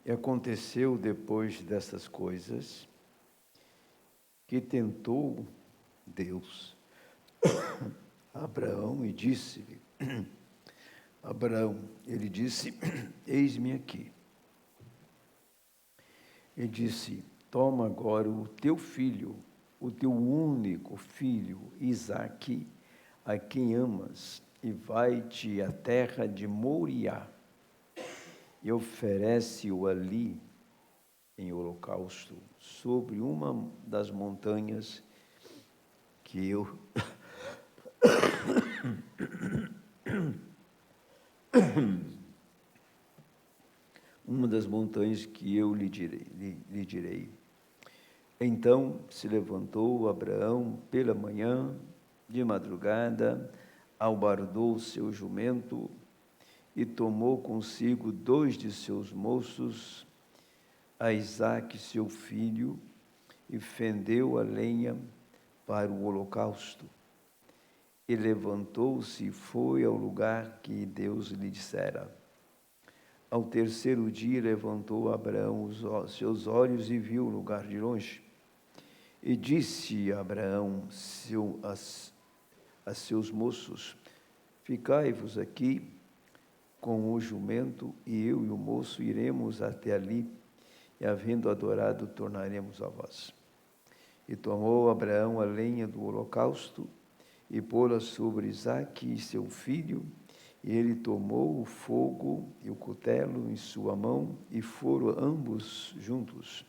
E aconteceu depois dessas coisas, que tentou Deus Abraão e disse-lhe, Abraão, ele disse, eis-me aqui. Ele disse, toma agora o teu filho, o teu único filho, Isaque, a quem amas, e vai-te à terra de Moriá, e oferece-o ali em holocausto, sobre uma das montanhas que eu lhe direi. Então se levantou Abraão pela manhã, de madrugada, albardou seu jumento e tomou consigo 2 de seus moços, a Isaque seu filho, e fendeu a lenha para o holocausto. E levantou-se e foi ao lugar que Deus lhe dissera. Ao terceiro dia levantou Abraão os seus olhos e viu o lugar de longe. E disse Abraão a seus moços, ficai-vos aqui com o jumento, e eu e o moço iremos até ali, e havendo adorado, tornaremos a vós. E tomou Abraão a lenha do holocausto, e pô-la sobre Isaque e seu filho, e ele tomou o fogo e o cutelo em sua mão, e foram ambos juntos.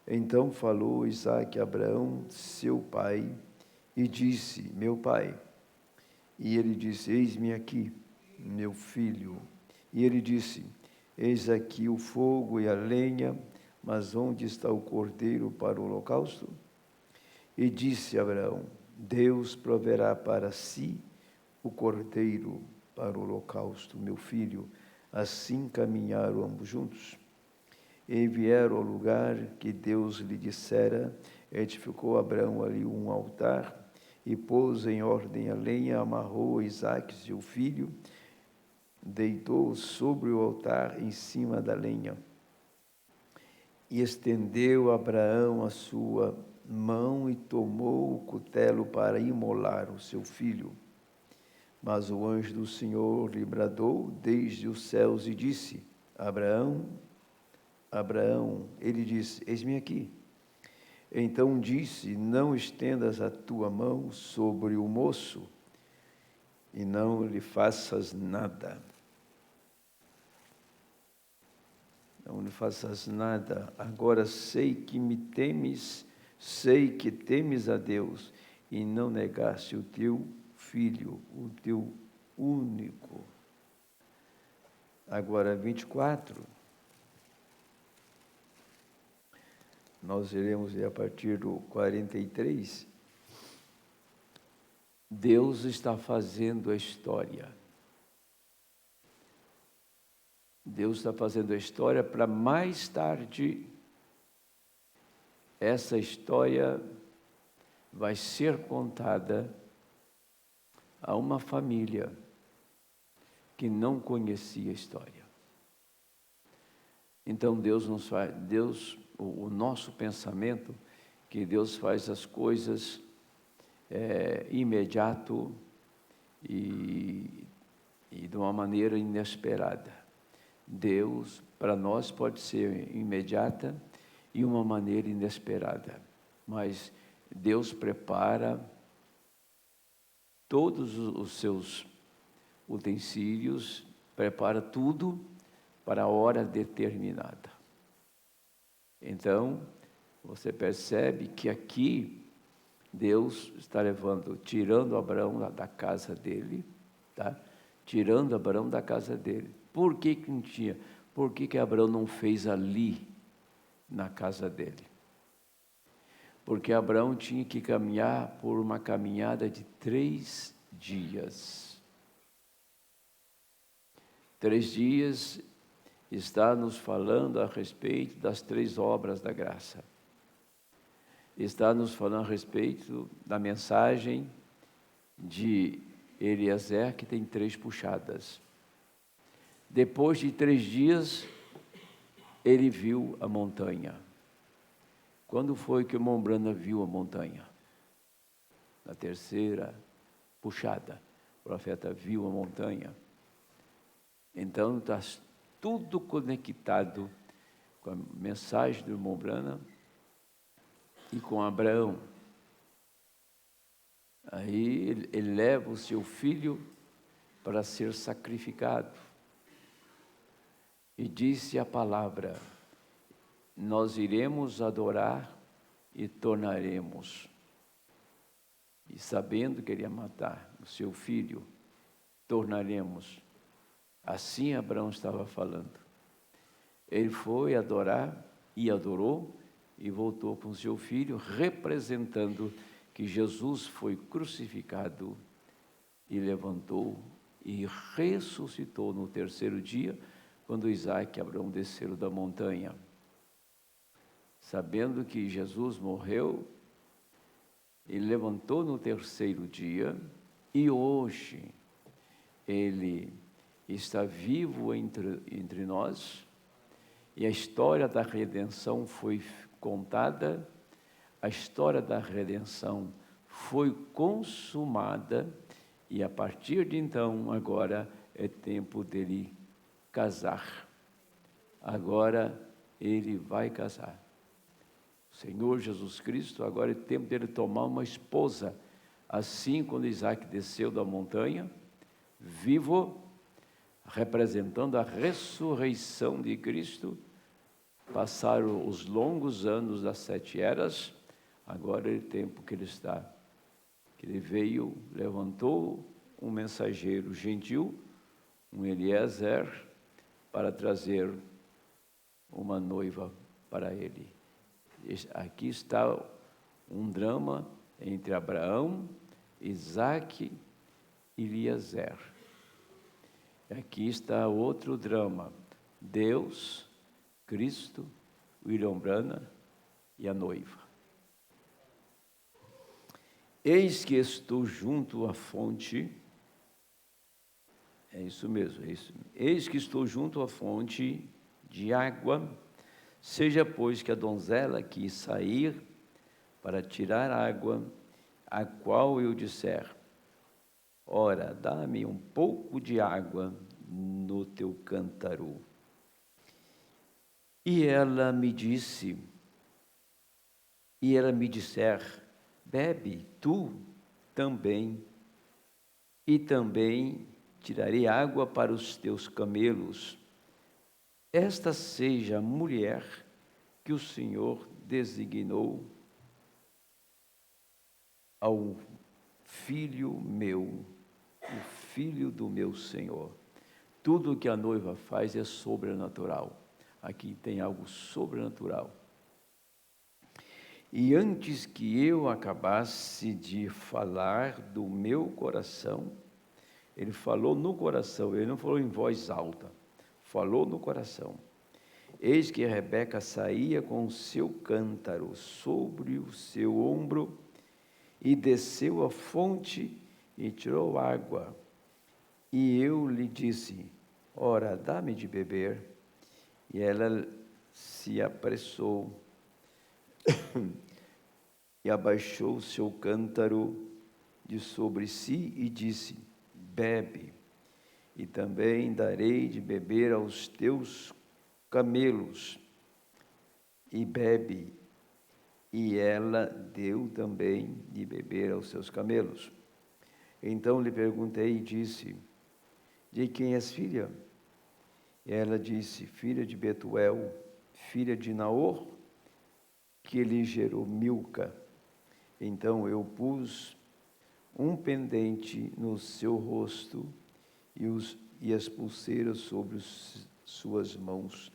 Então falou Isaque a Abraão, seu pai, e disse, meu pai. E ele disse, eis-me aqui, meu filho. E ele disse, eis aqui o fogo e a lenha, mas onde está o cordeiro para o holocausto? E disse Abraão, Deus proverá para si o cordeiro para o holocausto, meu filho. Assim caminharam ambos juntos. E vieram ao lugar que Deus lhe dissera, edificou Abraão ali um altar, e pôs em ordem a lenha, amarrou Isaque, seu filho, deitou sobre o altar em cima da lenha. E estendeu Abraão a sua mão e tomou o cutelo para imolar o seu filho. Mas o anjo do Senhor lhe bradou desde os céus e disse, Abraão, Abraão, ele disse, eis-me aqui. Então disse, não estendas a tua mão sobre o moço e não lhe faças nada. Não lhe faças nada. Agora sei que temes a Deus e não negaste o teu filho, o teu único. Agora 24. Nós iremos ler a partir do 43. Deus está fazendo a história. Deus está fazendo a história para mais tarde, essa história vai ser contada a uma família que não conhecia a história. Então o nosso pensamento, que Deus faz as coisas imediato e de uma maneira inesperada. Deus, para nós, pode ser imediata e uma maneira inesperada, mas Deus prepara todos os seus utensílios, prepara tudo para a hora determinada. Então, você percebe que aqui Deus está tirando Abraão da casa dele, tá? Tirando Abraão da casa dele. Por que não tinha? Por que Abraão não fez ali, na casa dele? Porque Abraão tinha que caminhar por uma caminhada de 3 dias. 3 dias está nos falando a respeito das 3 obras da graça. Está nos falando a respeito da mensagem de Eliezer, que tem 3 puxadas. Depois de 3 dias, ele viu a montanha. Quando foi que o Mombrana viu a montanha? Na terceira puxada, o profeta viu a montanha. Então está tudo conectado com a mensagem do Mombrana e com Abraão. Aí ele leva o seu filho para ser sacrificado. E disse a palavra: nós iremos adorar e tornaremos. E sabendo que ele ia matar o seu filho, tornaremos. Assim Abraão estava falando. Ele foi adorar e adorou e voltou com seu filho, representando que Jesus foi crucificado e levantou e ressuscitou no terceiro dia, quando Isaac e Abraão desceram da montanha. Sabendo que Jesus morreu, ele levantou no terceiro dia e hoje ele está vivo entre nós e a história da redenção foi contada, a história da redenção foi consumada e a partir de então, agora é tempo dele casar. Agora ele vai casar. Senhor Jesus Cristo, agora é tempo dele tomar uma esposa. Assim, quando Isaac desceu da montanha, vivo, representando a ressurreição de Cristo, passaram os longos anos das 7 eras, agora é o tempo que ele está. Que ele veio, levantou um mensageiro gentil, um Eliezer, para trazer uma noiva para ele. Aqui está um drama entre Abraão, Isaac e Eliezer. Aqui está outro drama, Deus, Cristo, William Branham e a noiva. Eis que estou junto à fonte, é isso mesmo, é isso. Eis que estou junto à fonte de água. Seja, pois, que a donzela que sair para tirar água, a qual eu disser: ora, dá-me um pouco de água no teu cântaro. E ela me disser: bebe tu também, e também tirarei água para os teus camelos. Esta seja a mulher que o Senhor designou ao filho meu, o filho do meu Senhor. Tudo o que a noiva faz é sobrenatural. Aqui tem algo sobrenatural. E antes que eu acabasse de falar do meu coração, ele falou no coração, ele não falou em voz alta. Falou no coração. Eis que Rebeca saía com o seu cântaro sobre o seu ombro e desceu à fonte e tirou água. E eu lhe disse: ora, dá-me de beber. E ela se apressou e abaixou o seu cântaro de sobre si e disse: bebe. E também darei de beber aos teus camelos, e bebe. E ela deu também de beber aos seus camelos. Então lhe perguntei e disse: de quem és filha? E ela disse: filha de Betuel, filha de Naor, que lhe gerou Milca. Então eu pus um pendente no seu rosto e as pulseiras sobre suas mãos.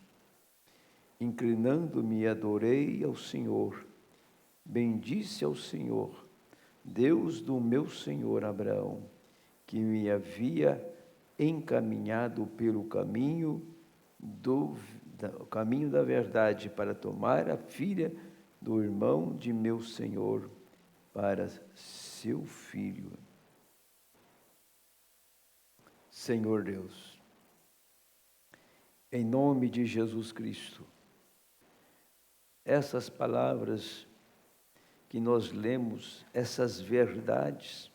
Inclinando-me, adorei ao Senhor. Bendisse ao Senhor, Deus do meu senhor Abraão, que me havia encaminhado pelo caminho da verdade para tomar a filha do irmão de meu senhor para seu filho. Senhor Deus, em nome de Jesus Cristo, essas palavras que nós lemos, essas verdades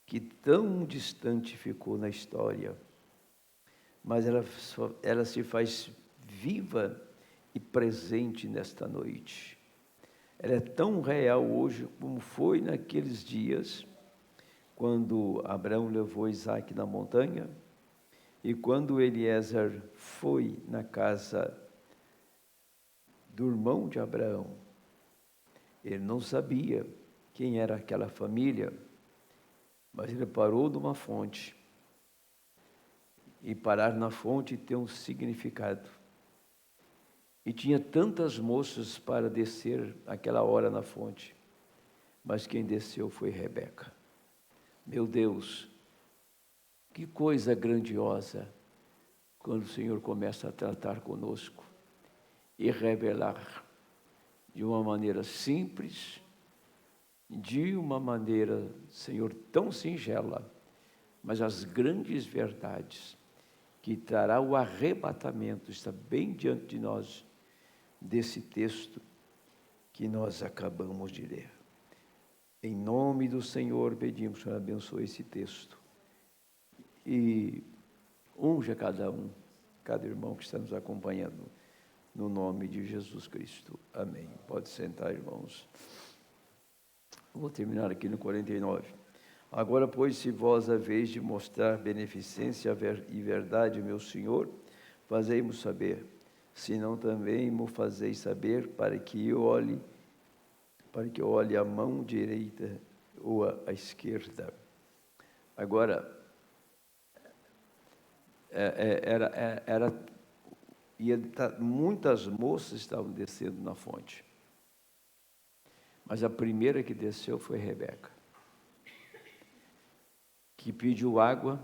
que tão distante ficou na história, mas ela se faz viva e presente nesta noite. Ela é tão real hoje como foi naqueles dias, quando Abraão levou Isaque na montanha e quando Eliezer foi na casa do irmão de Abraão. Ele não sabia quem era aquela família, mas ele parou numa fonte. E parar na fonte tem um significado. E tinha tantas moças para descer aquela hora na fonte, mas quem desceu foi Rebeca. Meu Deus, que coisa grandiosa quando o Senhor começa a tratar conosco e revelar de uma maneira simples, de uma maneira, Senhor, tão singela, mas as grandes verdades que trará o arrebatamento está bem diante de nós, desse texto que nós acabamos de ler. Em nome do Senhor, pedimos que o Senhor abençoe esse texto e unja cada irmão que está nos acompanhando, no nome de Jesus Cristo. Amém. Pode sentar, irmãos. Vou terminar aqui no 49. Agora, pois, se vós haveis de mostrar beneficência e verdade, meu Senhor, fazei-mo saber, senão também mo fazeis saber, para que eu olhe a mão direita ou a esquerda. Agora, muitas moças estavam descendo na fonte, mas a primeira que desceu foi Rebeca, que pediu água.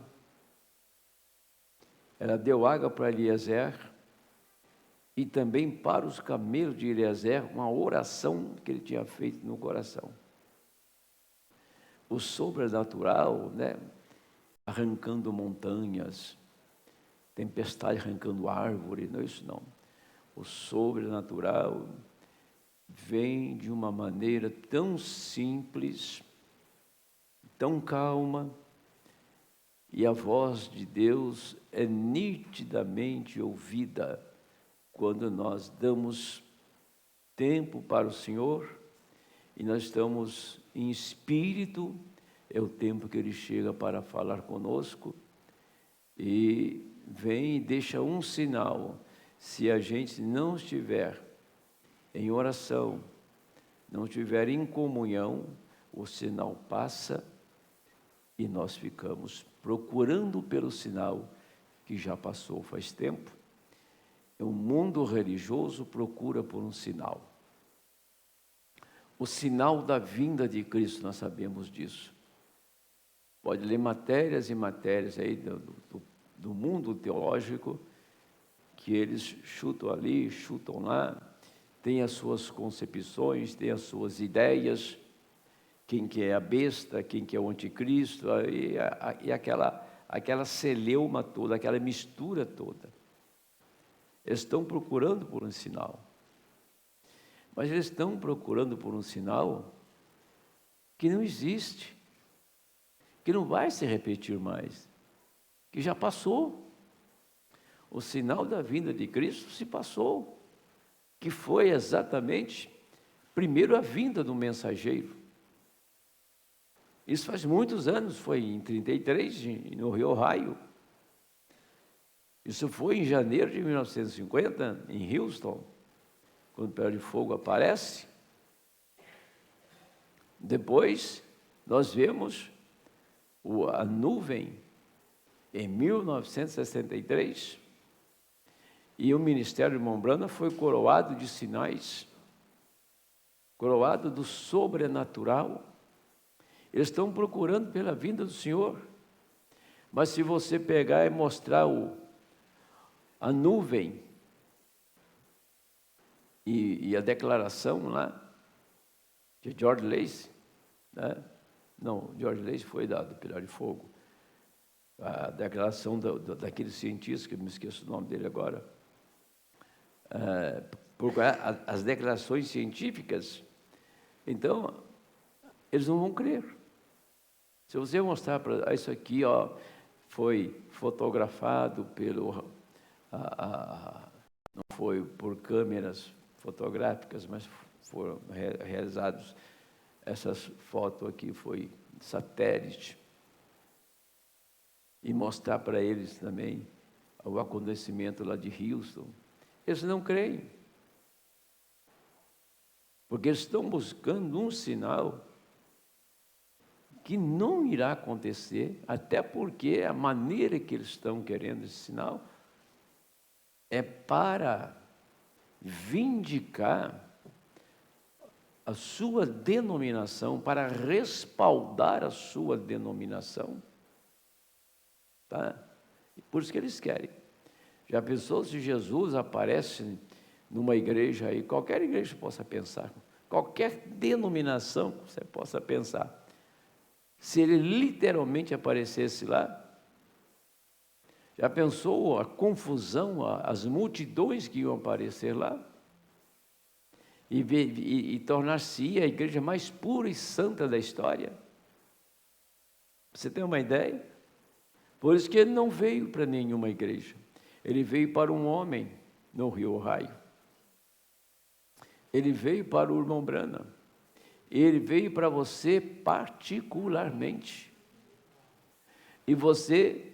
Ela deu água para Eliezer e também para os camelos de Eliezer, uma oração que ele tinha feito no coração. O sobrenatural, né? Arrancando montanhas, tempestade arrancando árvore, não é isso não. O sobrenatural vem de uma maneira tão simples, tão calma, e a voz de Deus é nitidamente ouvida quando nós damos tempo para o Senhor e nós estamos em espírito. É o tempo que Ele chega para falar conosco e vem e deixa um sinal. Se a gente não estiver em oração, não estiver em comunhão, o sinal passa e nós ficamos procurando pelo sinal que já passou faz tempo. O mundo religioso procura por um sinal. O sinal da vinda de Cristo, nós sabemos disso. Pode ler matérias e matérias aí do mundo teológico, que eles chutam ali, chutam lá, têm as suas concepções, têm as suas ideias, quem que é a besta, quem que é o anticristo, e aquela celeuma toda, aquela mistura toda. Eles estão procurando por um sinal. Mas eles estão procurando por um sinal que não existe, que não vai se repetir mais, que já passou. O sinal da vinda de Cristo se passou, que foi exatamente, primeiro, a vinda do mensageiro. Isso faz muitos anos, foi em 1933, no Rio Ohio. Isso foi em janeiro de 1950, em Houston, quando o Pedra de Fogo aparece. Depois, nós vemos a nuvem em 1963, e o ministério de Mombrana foi coroado de sinais, coroado do sobrenatural. Eles estão procurando pela vinda do Senhor, mas se você pegar e mostrar a nuvem e a declaração lá de George Lacey, né? Não, George Lacey foi do Pilar de Fogo, a declaração daquele cientista, que eu me esqueço o nome dele agora, por as declarações científicas, então eles não vão crer. Se você mostrar para isso aqui, ó, foi fotografado pelo, não foi por câmeras fotográficas, mas foram realizados, essas fotos aqui foi satélite, e mostrar para eles também o acontecimento lá de Houston, eles não creem, porque eles estão buscando um sinal que não irá acontecer, até porque a maneira que eles estão querendo esse sinal é para vindicar a sua denominação, para respaldar a sua denominação. Tá? Por isso que eles querem. Já pensou se Jesus aparece numa igreja aí, qualquer igreja possa pensar, qualquer denominação que você possa pensar, se ele literalmente aparecesse lá, já pensou a confusão, as multidões que iam aparecer lá? E tornar-se a igreja mais pura e santa da história? Você tem uma ideia? Por isso que ele não veio para nenhuma igreja. Ele veio para um homem no Rio Ohio. Ele veio para o irmão Branham. Ele veio para você particularmente. E você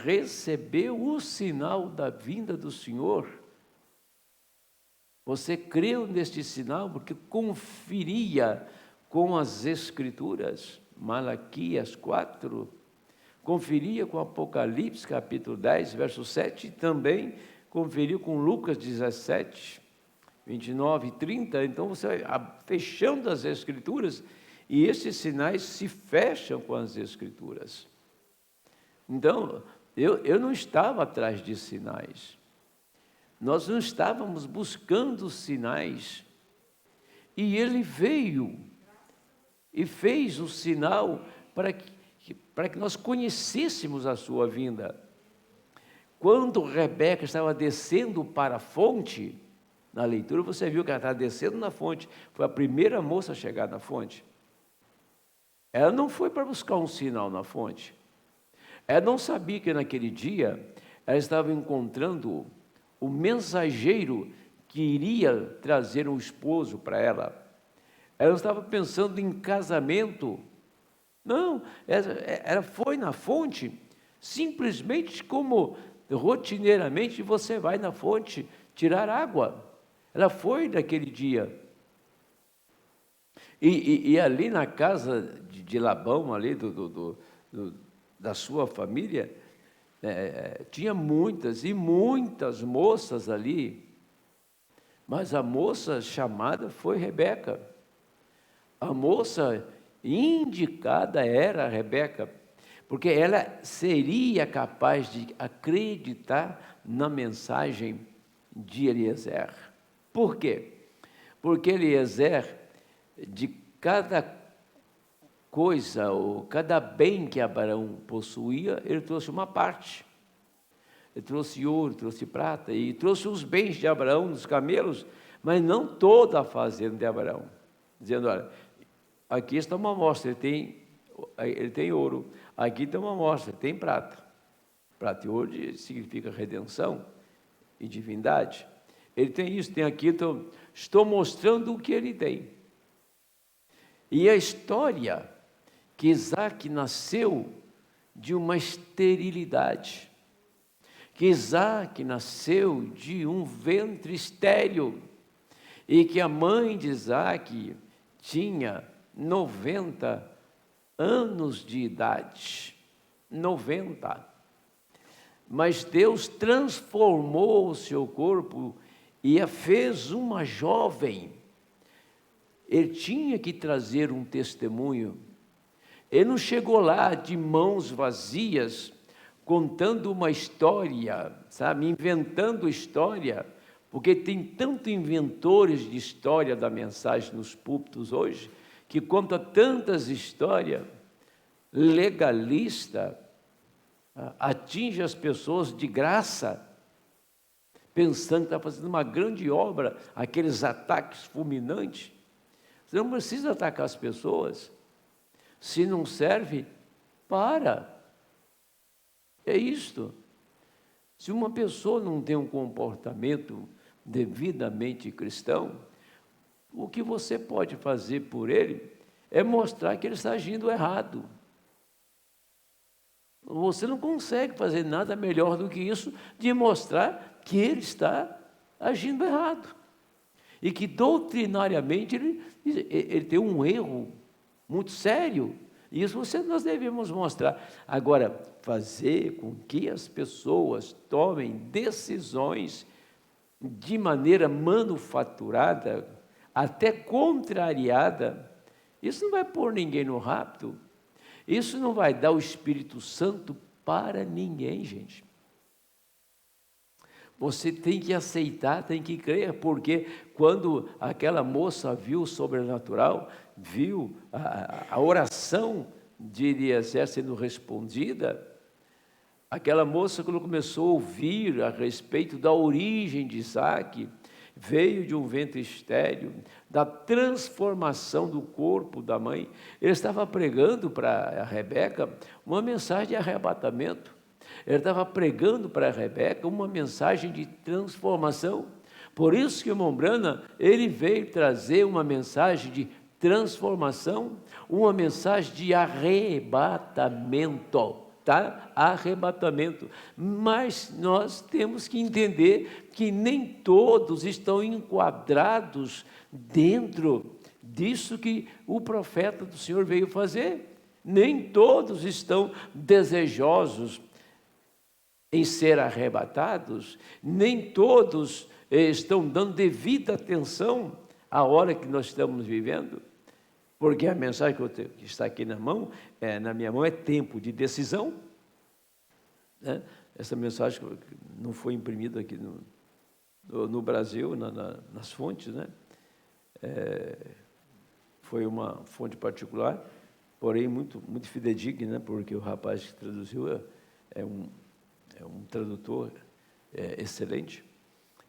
recebeu o sinal da vinda do Senhor. Você creu neste sinal porque conferia com as Escrituras, Malaquias 4, conferia com Apocalipse capítulo 10, verso 7, e também conferiu com Lucas 17, 29 e 30, então você vai fechando as Escrituras, e esses sinais se fecham com as Escrituras. Então, eu não estava atrás de sinais, nós não estávamos buscando sinais, e ele veio e fez o sinal para que nós conhecêssemos a sua vinda. Quando Rebeca estava descendo para a fonte, na leitura você viu que ela estava descendo na fonte, foi a primeira moça a chegar na fonte. Ela não foi para buscar um sinal na fonte, ela não sabia que naquele dia ela estava encontrando o mensageiro que iria trazer um esposo para ela. Ela não estava pensando em casamento, não, ela foi na fonte, simplesmente como rotineiramente você vai na fonte tirar água. Ela foi naquele dia. E ali na casa de Labão, ali da sua família, tinha muitas e muitas moças ali, mas a moça chamada foi Rebeca. A moça indicada era a Rebeca, porque ela seria capaz de acreditar na mensagem de Eliezer. Por quê? Porque Eliezer, de cada coisa, ou cada bem que Abraão possuía, ele trouxe uma parte. Ele trouxe ouro, trouxe prata, e trouxe os bens de Abraão nos camelos, mas não toda a fazenda de Abraão. Dizendo, olha, aqui está uma amostra, ele tem ouro, aqui está uma amostra, ele tem prata. Prata e ouro significa redenção e divindade. Ele tem isso, tem aquilo, então estou mostrando o que ele tem. E a história que Isaac nasceu de uma esterilidade, que Isaac nasceu de um ventre estéril, e que a mãe de Isaac tinha 90 anos de idade, 90. Mas Deus transformou o seu corpo e a fez uma jovem. Ele tinha que trazer um testemunho. Ele não chegou lá de mãos vazias, contando uma história, sabe, inventando história, porque tem tantos inventores de história da mensagem nos púlpitos hoje, que conta tantas histórias, legalista, atinge as pessoas de graça, pensando que está fazendo uma grande obra, aqueles ataques fulminantes. Você não precisa atacar as pessoas. Se não serve, para. É isto. Se uma pessoa não tem um comportamento devidamente cristão, o que você pode fazer por ele é mostrar que ele está agindo errado. Você não consegue fazer nada melhor do que isso, de mostrar que ele está agindo errado. E que doutrinariamente ele tem um erro muito sério. Isso nós devemos mostrar. Agora, fazer com que as pessoas tomem decisões de maneira manufaturada, até contrariada, isso não vai pôr ninguém no rapto. Isso não vai dar o Espírito Santo para ninguém, gente. Você tem que aceitar, tem que crer, porque quando aquela moça viu o sobrenatural, viu a oração de Eliezer sendo respondida, aquela moça, quando começou a ouvir a respeito da origem de Isaac, veio de um ventre estéril, da transformação do corpo da mãe, ele estava pregando para a Rebeca uma mensagem de arrebatamento. Ele estava pregando para a Rebeca uma mensagem de transformação. Por isso que o irmão Branham, ele veio trazer uma mensagem de transformação, uma mensagem de arrebatamento, tá? Arrebatamento. Mas nós temos que entender que nem todos estão enquadrados dentro disso que o profeta do Senhor veio fazer. Nem todos estão desejosos em ser arrebatados, nem todos estão dando devida atenção à hora que nós estamos vivendo, porque a mensagem que está aqui na minha mão é tempo de decisão, né? Essa mensagem não foi imprimida aqui no Brasil, nas fontes, né? Foi uma fonte particular, porém muito, muito fidedigna, né? Porque o rapaz que traduziu é um tradutor excelente.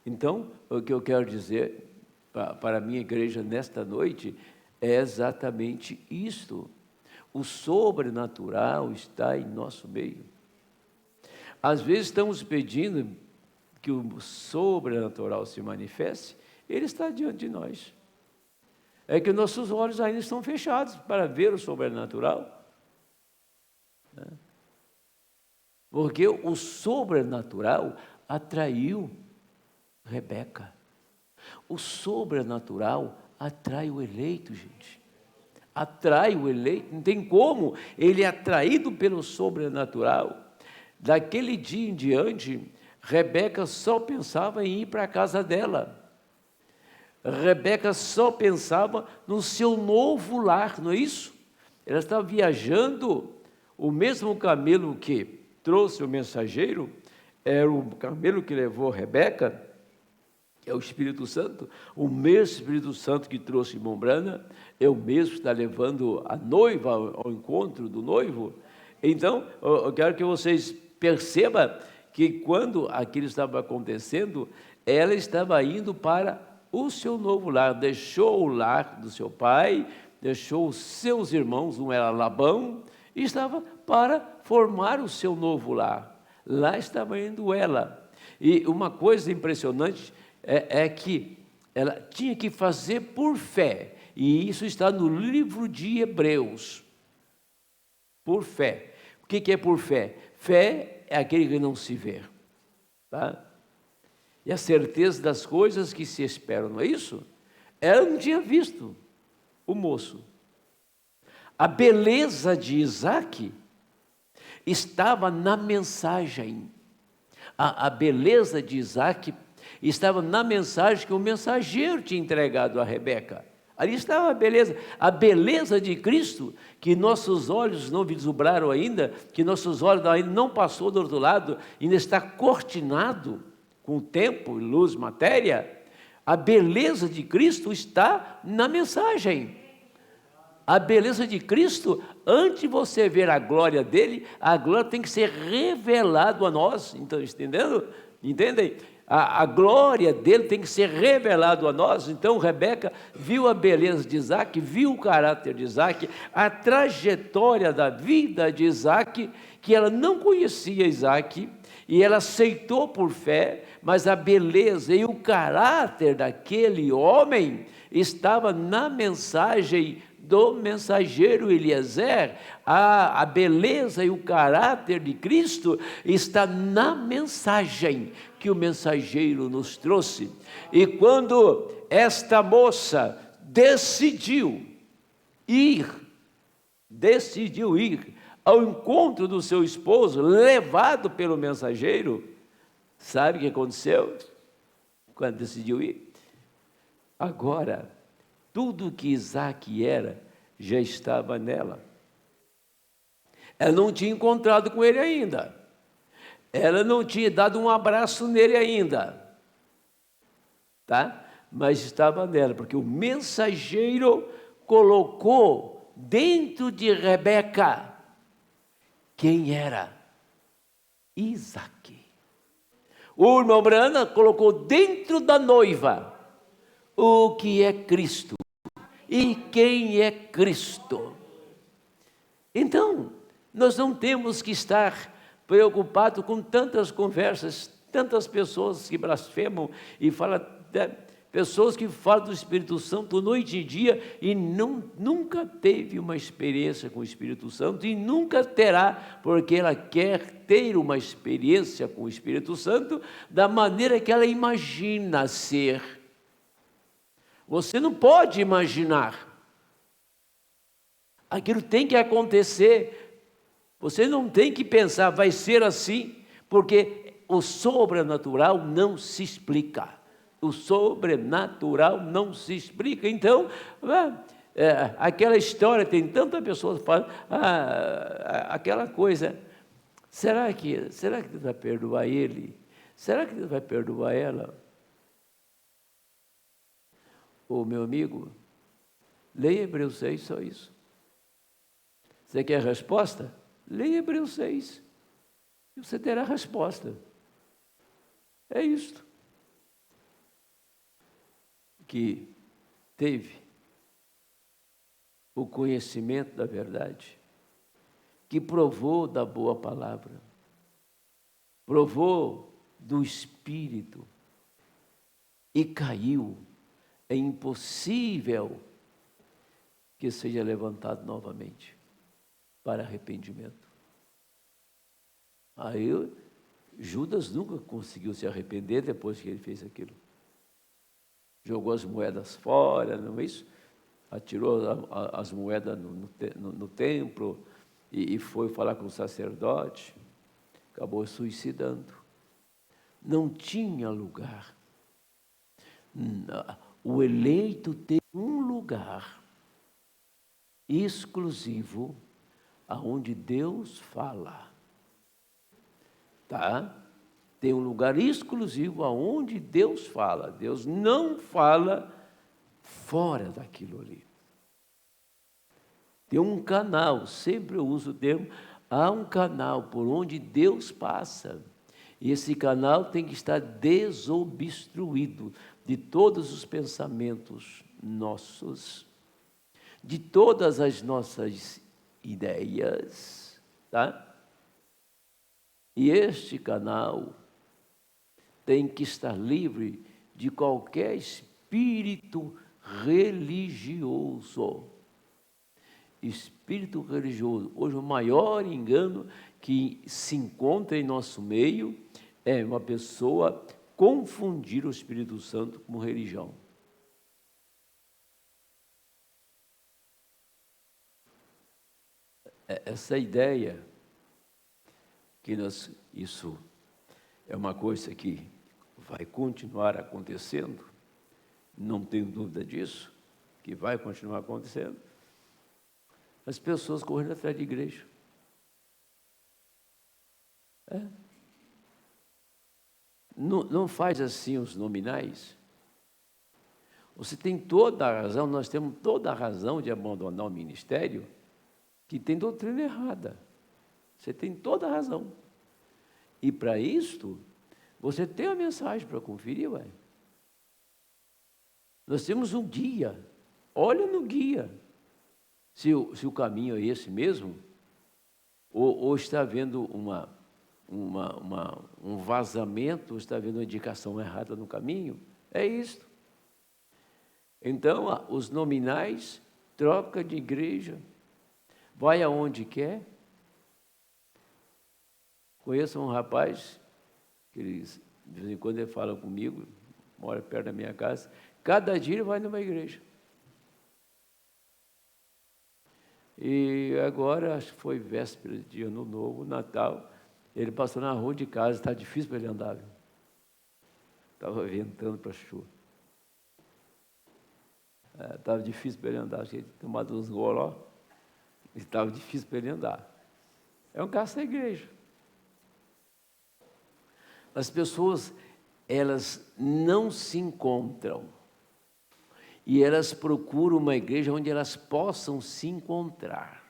Então, o que eu quero dizer para a minha igreja nesta noite é exatamente isto. O sobrenatural está em nosso meio. Às vezes estamos pedindo que o sobrenatural se manifeste, ele está diante de nós. É que nossos olhos ainda estão fechados para ver o sobrenatural, né? Porque o sobrenatural atraiu Rebeca. O sobrenatural atrai o eleito, gente. Atrai o eleito, não tem como. Ele é atraído pelo sobrenatural. Daquele dia em diante, Rebeca só pensava em ir para a casa dela. Rebeca só pensava no seu novo lar, não é isso? Ela estava viajando, o mesmo camelo que trouxe o mensageiro, era o camelo que levou Rebeca, que é o Espírito Santo. O mesmo Espírito Santo que trouxe irmão Branham, é o mesmo que está levando a noiva ao encontro do noivo. Então, eu quero que vocês percebam que quando aquilo estava acontecendo, ela estava indo para o seu novo lar, deixou o lar do seu pai, deixou os seus irmãos, um era Labão, e estava para formar o seu novo lar. Lá estava indo ela. E uma coisa impressionante é que ela tinha que fazer por fé, e isso está no livro de Hebreus. Por fé. O que é por fé? Fé é aquele que não se vê, tá? E a certeza das coisas que se esperam, não é isso? Ela não tinha visto o moço. A beleza de Isaac estava na mensagem. A beleza de Isaac estava na mensagem que o mensageiro tinha entregado a Rebeca. Ali estava a beleza. A beleza de Cristo, que nossos olhos não vislumbraram ainda, que nossos olhos ainda não passou do outro lado, ainda está cortinado com tempo, luz, matéria. A beleza de Cristo está na mensagem. A beleza de Cristo, antes de você ver a glória dele, a glória tem que ser revelada a nós. Então, entendendo? Entendem? a glória dele tem que ser revelado a nós. Então Rebeca viu a beleza de Isaac, viu o caráter de Isaac, a trajetória da vida de Isaac, que ela não conhecia Isaac, e ela aceitou por fé, mas a beleza e o caráter daquele homem estava na mensagem do mensageiro Eliezer. A beleza e o caráter de Cristo está na mensagem que o mensageiro nos trouxe. E quando esta moça decidiu ir ao encontro do seu esposo, levado pelo mensageiro, sabe o que aconteceu? Quando decidiu ir? Agora, tudo que Isaac era, já estava nela. Ela não tinha encontrado com ele ainda. Ela não tinha dado um abraço nele ainda. Tá? Mas estava nela, porque o mensageiro colocou dentro de Rebeca quem era? Isaac. O irmão Branham colocou dentro da noiva o que é Cristo. E quem é Cristo? Então, nós não temos que estar preocupados com tantas conversas, tantas pessoas que blasfemam e falam, pessoas que falam do Espírito Santo noite e dia e nunca teve uma experiência com o Espírito Santo e nunca terá, porque ela quer ter uma experiência com o Espírito Santo da maneira que ela imagina ser. Você não pode imaginar. Aquilo tem que acontecer. Você não tem que pensar, vai ser assim, porque o sobrenatural não se explica. O sobrenatural não se explica. Então, aquela história, tem tanta pessoas falando, aquela coisa, será que Deus vai perdoar ele? Será que Deus vai perdoar ela? Ô meu amigo, leia Hebreus 6, só isso. Você quer a resposta? Leia Hebreus 6. E você terá a resposta. É isto. Que teve o conhecimento da verdade, que provou da boa palavra, provou do Espírito e caiu. É impossível que seja levantado novamente para arrependimento. Aí Judas nunca conseguiu se arrepender depois que ele fez aquilo. Jogou as moedas fora, não é isso? Atirou as moedas no templo e foi falar com o sacerdote, acabou suicidando. Não tinha lugar. O eleito tem um lugar exclusivo aonde Deus fala. Tá? Tem um lugar exclusivo aonde Deus fala. Deus não fala fora daquilo ali. Tem um canal, sempre eu uso o termo, há um canal por onde Deus passa. E esse canal tem que estar desobstruído de todos os pensamentos nossos, de todas as nossas ideias, tá? E este canal tem que estar livre de qualquer espírito religioso. Espírito religioso. Hoje o maior engano que se encontra em nosso meio é uma pessoa confundir o Espírito Santo com religião. Essa ideia que isso é uma coisa que vai continuar acontecendo, não tenho dúvida disso, que vai continuar acontecendo. As pessoas correndo atrás de igreja. Não faz assim os nominais. Você tem toda a razão, nós temos toda a razão de abandonar o ministério que tem doutrina errada. Você tem toda a razão. E para isto, Você tem a mensagem para conferir, ué. Nós temos um guia. Olha no guia. Se o caminho é esse mesmo, ou está havendo um vazamento, ou está havendo uma indicação errada no caminho, é isto. Então, os nominais, troca de igreja, vai aonde quer. Conheço um rapaz, que de vez em quando ele fala comigo, mora perto da minha casa, cada dia ele vai numa igreja. E agora, acho que foi véspera de Ano Novo, Natal, ele passou na rua de casa, está difícil para ele andar. Estava ventando para a chuva. Estava difícil para ele andar, tinha tomado uns goló, estava difícil para ele andar. É um caso da igreja. As pessoas, elas não se encontram. E elas procuram uma igreja onde elas possam se encontrar.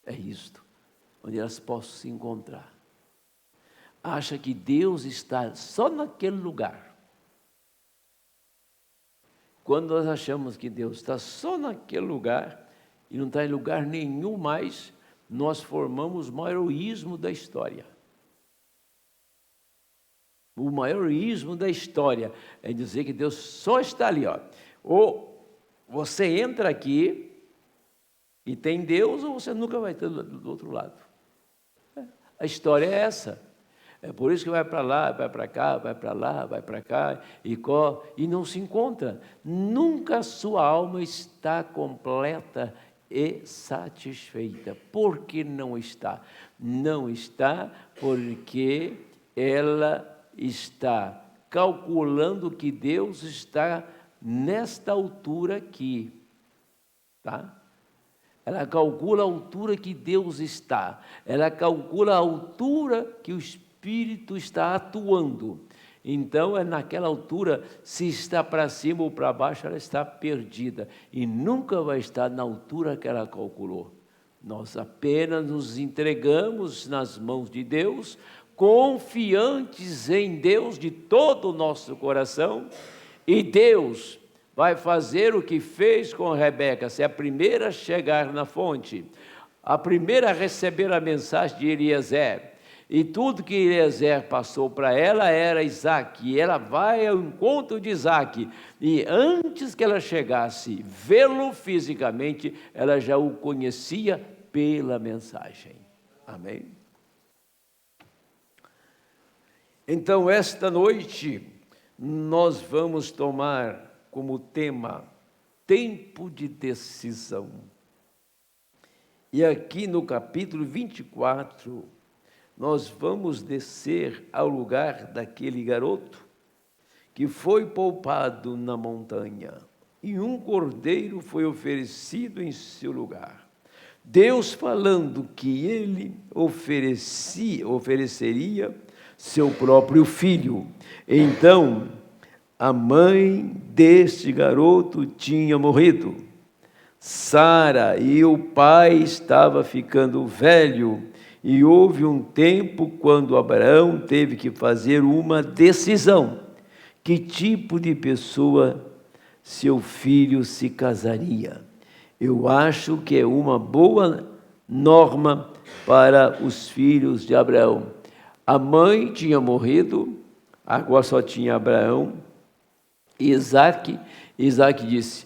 É isto, onde elas possam se encontrar. Acha que Deus está só naquele lugar. Quando nós achamos que Deus está só naquele lugar, e não está em lugar nenhum mais, nós formamos o maior egoísmo da história. O maior egoísmo da história é dizer que Deus só está ali, ó. Ou você entra aqui e tem Deus, ou você nunca vai ter do outro lado. A história é essa. É por isso que vai para lá, vai para cá, vai para lá, vai para cá, e não se encontra. Nunca a sua alma está completa e satisfeita. Por que não está? Não está porque ela está calculando que Deus está nesta altura aqui, tá? Ela calcula a altura que Deus está, ela calcula a altura que o Espírito está atuando. Então, é naquela altura, se está para cima ou para baixo, ela está perdida e nunca vai estar na altura que ela calculou. Nós apenas nos entregamos nas mãos de Deus, confiantes em Deus de todo o nosso coração, e Deus vai fazer o que fez com Rebeca, ser a primeira a chegar na fonte, a primeira a receber a mensagem de Eliezer, e tudo que Eliezer passou para ela era Isaac, e ela vai ao encontro de Isaac, e antes que ela chegasse vê-lo fisicamente, ela já o conhecia pela mensagem. Amém? Então, esta noite, nós vamos tomar como tema tempo de decisão. E aqui no capítulo 24, nós vamos descer ao lugar daquele garoto que foi poupado na montanha, e um cordeiro foi oferecido em seu lugar. Deus falando que ele ofereceria seu próprio filho. Então, a mãe deste garoto tinha morrido. Sara e o pai estava ficando velho, e houve um tempo quando Abraão teve que fazer uma decisão. Que tipo de pessoa seu filho se casaria? Eu acho que é uma boa norma para os filhos de Abraão. A mãe tinha morrido, agora só tinha Abraão e Isaac. Isaac disse: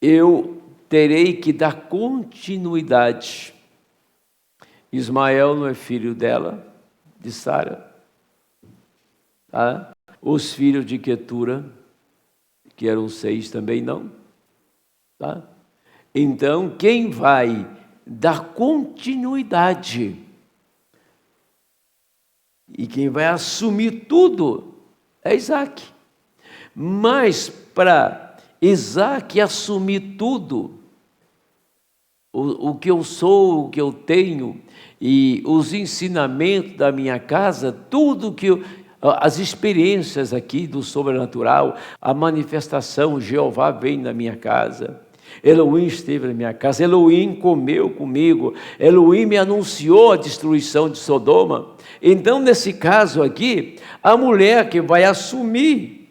eu terei que dar continuidade. Ismael não é filho dela, de Sara. Tá? Os filhos de Quetura, que eram 6, também não. Tá? Então, quem vai dar continuidade e quem vai assumir tudo é Isaac. Mas para Isaac assumir tudo, o que eu sou, o que eu tenho, e os ensinamentos da minha casa, tudo que as experiências aqui do sobrenatural, a manifestação, Jeová vem na minha casa. Elohim esteve na minha casa, Elohim comeu comigo, Elohim me anunciou a destruição de Sodoma. Então, nesse caso aqui, a mulher que vai assumir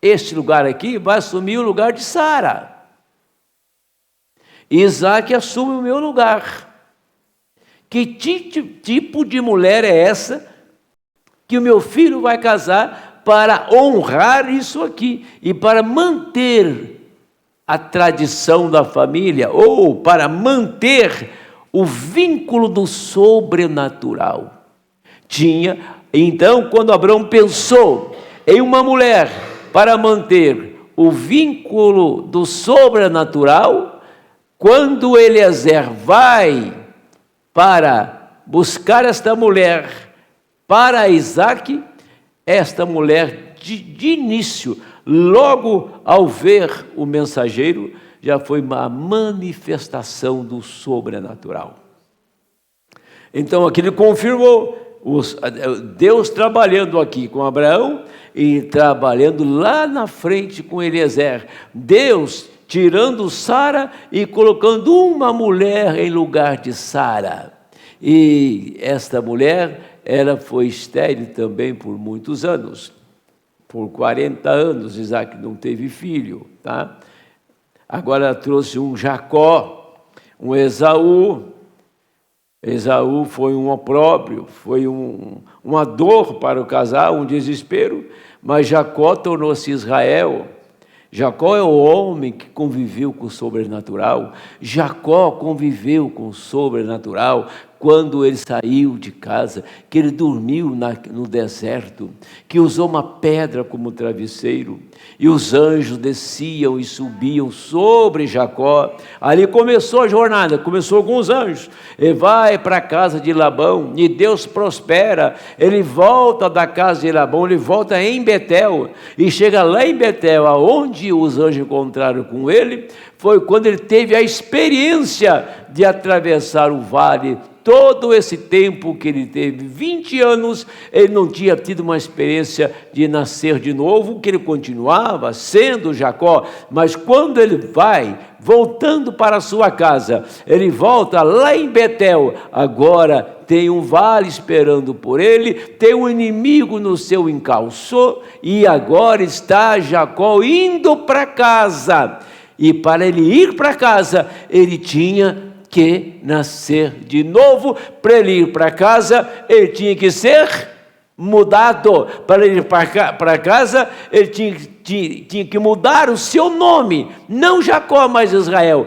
este lugar aqui, vai assumir o lugar de Sara. Isaac assume o meu lugar. Que tipo de mulher é essa que o meu filho vai casar para honrar isso aqui e para manter a tradição da família, ou para manter o vínculo do sobrenatural? Então, quando Abraão pensou em uma mulher para manter o vínculo do sobrenatural, quando Eliezer vai para buscar esta mulher para Isaac, esta mulher de início, logo ao ver o mensageiro, já foi uma manifestação do sobrenatural. Então aqui ele confirmou, Deus trabalhando aqui com Abraão e trabalhando lá na frente com Eliezer. Deus tirando Sara e colocando uma mulher em lugar de Sara. E esta mulher, ela foi estéril também por muitos anos. Por 40 anos, Isaac não teve filho, tá? Agora ela trouxe um Jacó, um Esaú. Esaú foi um opróbrio, foi uma dor para o casal, um desespero, mas Jacó tornou-se Israel. Jacó é o homem que conviveu com o sobrenatural. Jacó conviveu com o sobrenatural quando ele saiu de casa, que ele dormiu no deserto, que usou uma pedra como travesseiro, e os anjos desciam e subiam sobre Jacó. Ali começou a jornada, começou com os anjos. Ele vai para a casa de Labão, e Deus prospera. Ele volta da casa de Labão, ele volta em Betel, e chega lá em Betel, aonde os anjos encontraram com ele, foi quando ele teve a experiência de atravessar o vale. Todo esse tempo que ele teve, 20 anos, ele não tinha tido uma experiência de nascer de novo, que ele continuava sendo Jacó, mas quando ele vai, voltando para a sua casa, ele volta lá em Betel, agora tem um vale esperando por ele, tem um inimigo no seu encalço, e agora está Jacó indo para casa, e para ele ir para casa, ele tinha que nascer de novo. Para ele ir para casa, ele tinha que ser mudado. Para ele ir para casa, ele tinha que mudar o seu nome, não Jacó, mas Israel.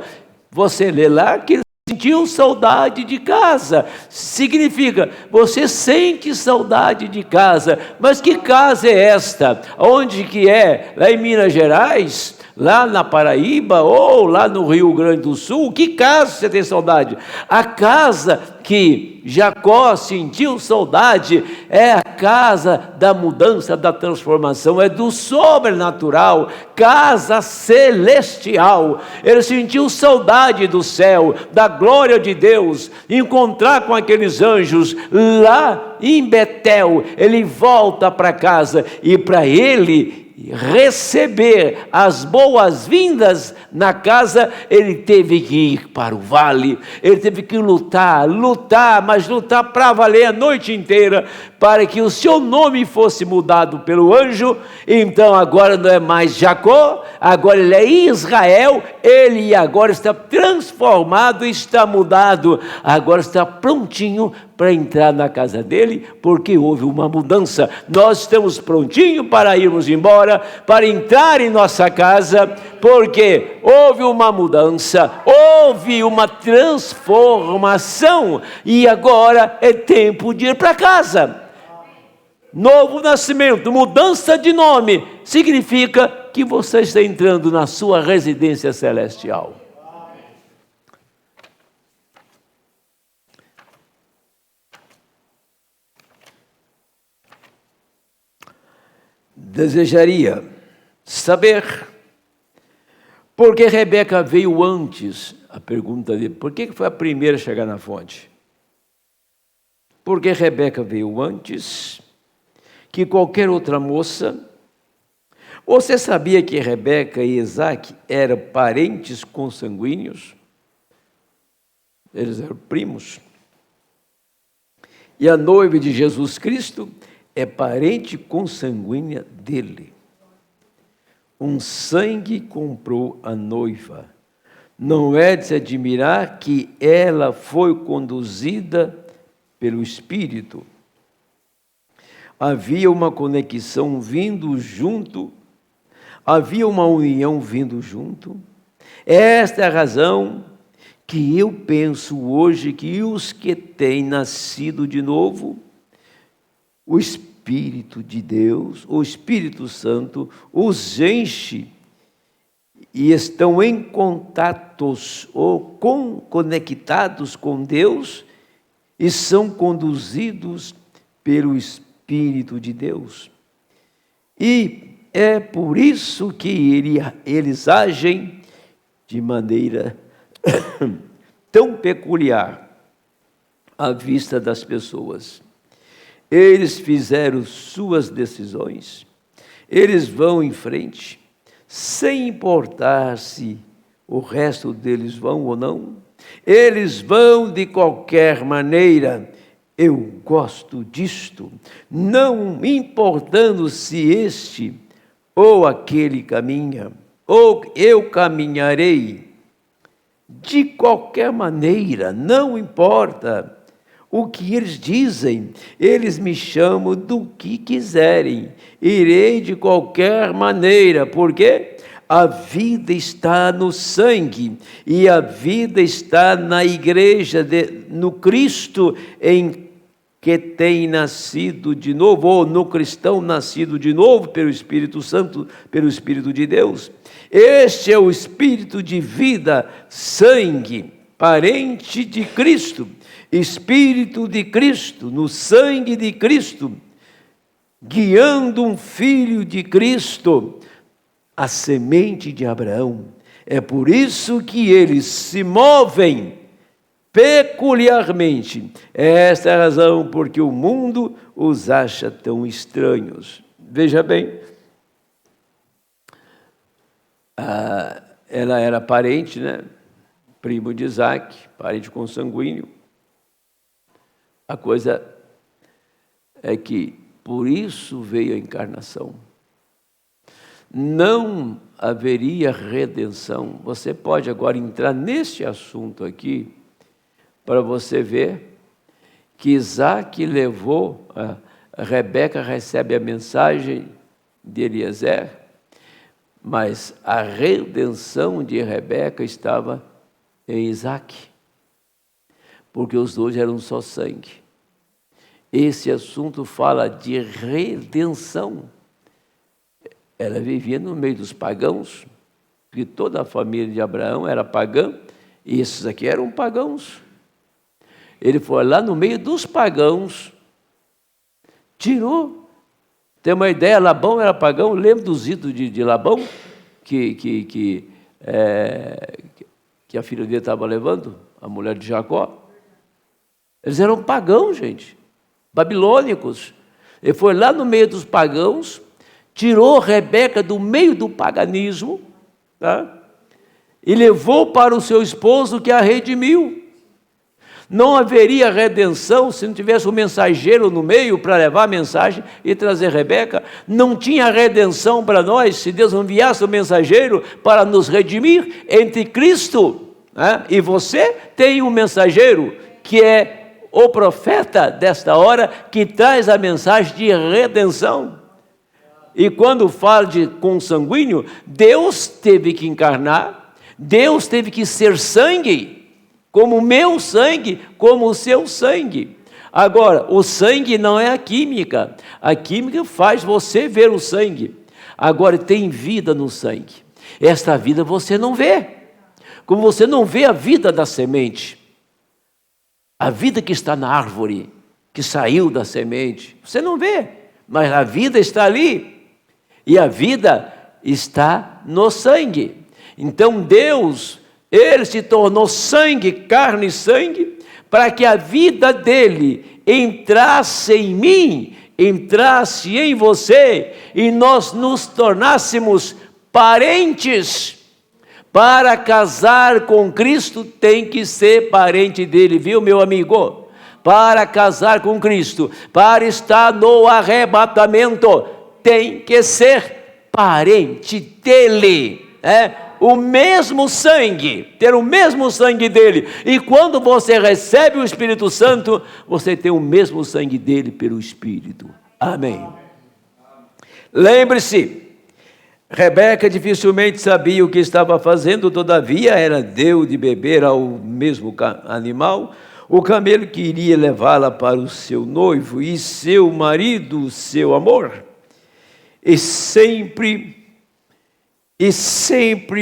Você lê lá que ele sentiu saudade de casa. Significa, você sente saudade de casa, mas que casa é esta? Onde que é? Lá em Minas Gerais? Lá na Paraíba ou lá no Rio Grande do Sul? Que casa você tem saudade? A casa que Jacó sentiu saudade é a casa da mudança, da transformação, é do sobrenatural, casa celestial. Ele sentiu saudade do céu, da glória de Deus, encontrar com aqueles anjos lá em Betel. Ele volta para casa, e para ele receber as boas-vindas na casa, ele teve que ir para o vale, ele teve que lutar, mas lutar para valer a noite inteira, para que o seu nome fosse mudado pelo anjo. Então agora não é mais Jacó, agora ele é Israel, ele agora está transformado, está mudado, agora está prontinho para entrar na casa dele, porque houve uma mudança. Nós estamos prontinhos para irmos embora, para entrar em nossa casa, porque houve uma mudança, houve uma transformação, e agora é tempo de ir para casa. Novo nascimento, mudança de nome, significa que você está entrando na sua residência celestial. Desejaria saber por que Rebeca veio antes. A pergunta dele, por que foi a primeira a chegar na fonte? Por que Rebeca veio antes que qualquer outra moça? Você sabia que Rebeca e Isaac eram parentes consanguíneos? Eles eram primos. E a noiva de Jesus Cristo é parente consanguínea dele. Um sangue comprou a noiva. Não é de se admirar que ela foi conduzida pelo Espírito. Havia uma conexão vindo junto, havia uma união vindo junto. Esta é a razão que eu penso hoje que os que têm nascido de novo, o Espírito de Deus, o Espírito Santo, os enche e estão em contatos ou conectados com Deus e são conduzidos pelo Espírito de Deus. E é por isso que eles agem de maneira tão peculiar à vista das pessoas. Eles fizeram suas decisões, eles vão em frente, sem importar se o resto deles vão ou não, eles vão de qualquer maneira. Eu gosto disto, não importando se este ou aquele caminha, ou eu caminharei. De qualquer maneira, não importa o que eles dizem, eles me chamam do que quiserem, irei de qualquer maneira, porque a vida está no sangue, e a vida está na igreja, no Cristo em que tem nascido de novo, ou no cristão nascido de novo pelo Espírito Santo, pelo Espírito de Deus. Este é o Espírito de vida, sangue, parente de Cristo, Espírito de Cristo, no sangue de Cristo, guiando um filho de Cristo, a semente de Abraão. É por isso que eles se movem peculiarmente. Esta é a razão porque o mundo os acha tão estranhos. Veja bem, ela era parente, né? Primo de Isaac, parente consanguíneo. A coisa é que por isso veio a encarnação. Não haveria redenção. Você pode agora entrar neste assunto aqui para você ver que Isaac levou, Rebeca recebe a mensagem de Eliezer, mas a redenção de Rebeca estava em Isaac, porque os dois eram só sangue. Esse assunto fala de redenção. Ela vivia no meio dos pagãos, porque toda a família de Abraão era pagã, e esses aqui eram pagãos. Ele foi lá no meio dos pagãos, tirou. Tem uma ideia, Labão era pagão, lembra dos ídolos de Labão, que a filha dele estava levando, a mulher de Jacó? Eles eram pagãos, gente, babilônicos. Ele foi lá no meio dos pagãos, tirou Rebeca do meio do paganismo, tá? E levou para o seu esposo, que a redimiu. Não haveria redenção se não tivesse um mensageiro no meio para levar a mensagem e trazer Rebeca. Não tinha redenção para nós se Deus enviasse o mensageiro para nos redimir entre Cristo, né? E você tem um mensageiro que é o profeta desta hora, que traz a mensagem de redenção. E quando fala de consanguíneo, Deus teve que encarnar, Deus teve que ser sangue, como o meu sangue, como o seu sangue. Agora, o sangue não é a química faz você ver o sangue. Agora, tem vida no sangue. Esta vida você não vê, como você não vê a vida da semente, a vida que está na árvore, que saiu da semente, você não vê, mas a vida está ali. E a vida está no sangue. Então Deus, Ele se tornou sangue, carne e sangue, para que a vida dele entrasse em mim entrasse em você e nós nos tornássemos parentes. Para casar com Cristo tem que ser parente dele, viu, meu amigo? Para casar com Cristo, para estar no arrebatamento, tem que ser parente dele, o mesmo sangue, ter o mesmo sangue dele. E quando você recebe o Espírito Santo, você tem o mesmo sangue dele pelo Espírito. Amém. Lembre-se, Rebeca dificilmente sabia o que estava fazendo, todavia ela deu de beber ao mesmo animal, o camelo que iria levá-la para o seu noivo e seu marido, seu amor. E sempre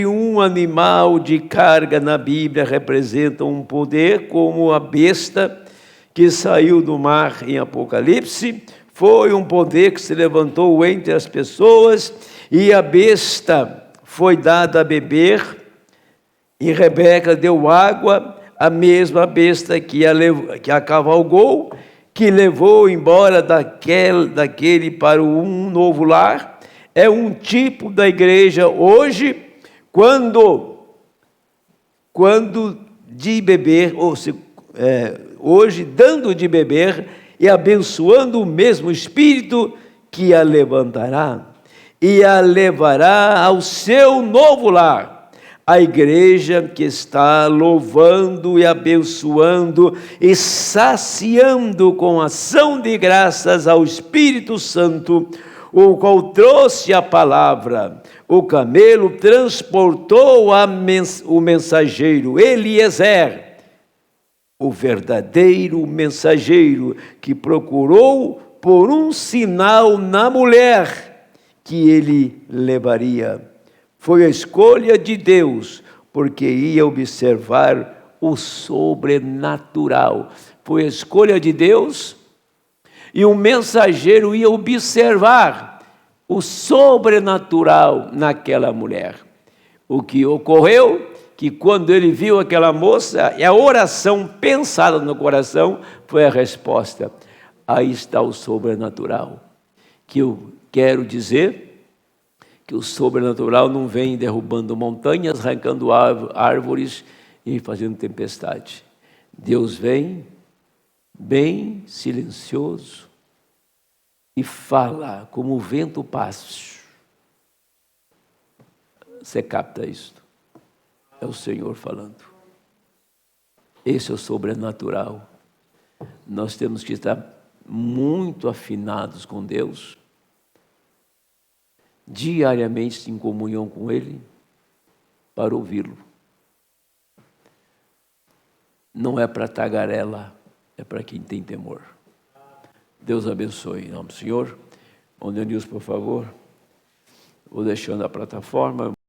um animal de carga na Bíblia representa um poder, como a besta que saiu do mar em Apocalipse. Foi um poder que se levantou entre as pessoas, e a besta foi dada a beber, e Rebeca deu água, a mesma besta que a cavalgou, que levou embora daquele para um novo lar. É um tipo da igreja hoje, quando de beber, hoje dando de beber e abençoando o mesmo Espírito que a levantará e a levará ao seu novo lar. A igreja que está louvando e abençoando e saciando com ação de graças ao Espírito Santo, o qual trouxe a palavra. O camelo transportou o mensageiro, Eliezer, o verdadeiro mensageiro, que procurou por um sinal na mulher que ele levaria. Foi a escolha de Deus, porque ia observar o sobrenatural. Foi a escolha de Deus, e o mensageiro ia observar o sobrenatural naquela mulher. O que ocorreu, que quando ele viu aquela moça, a oração pensada no coração foi a resposta. Aí está o sobrenatural. Que eu quero dizer que o sobrenatural não vem derrubando montanhas, arrancando árvores e fazendo tempestade. Deus vem bem silencioso e fala como o vento passa. Você capta isto? É o Senhor falando. Esse é o sobrenatural. Nós temos que estar muito afinados com Deus, diariamente em comunhão com Ele, para ouvi-lo. Não é para tagarela, é para quem tem temor. Deus abençoe, em nome do Senhor. Onde Nilson, por favor, vou deixando a plataforma.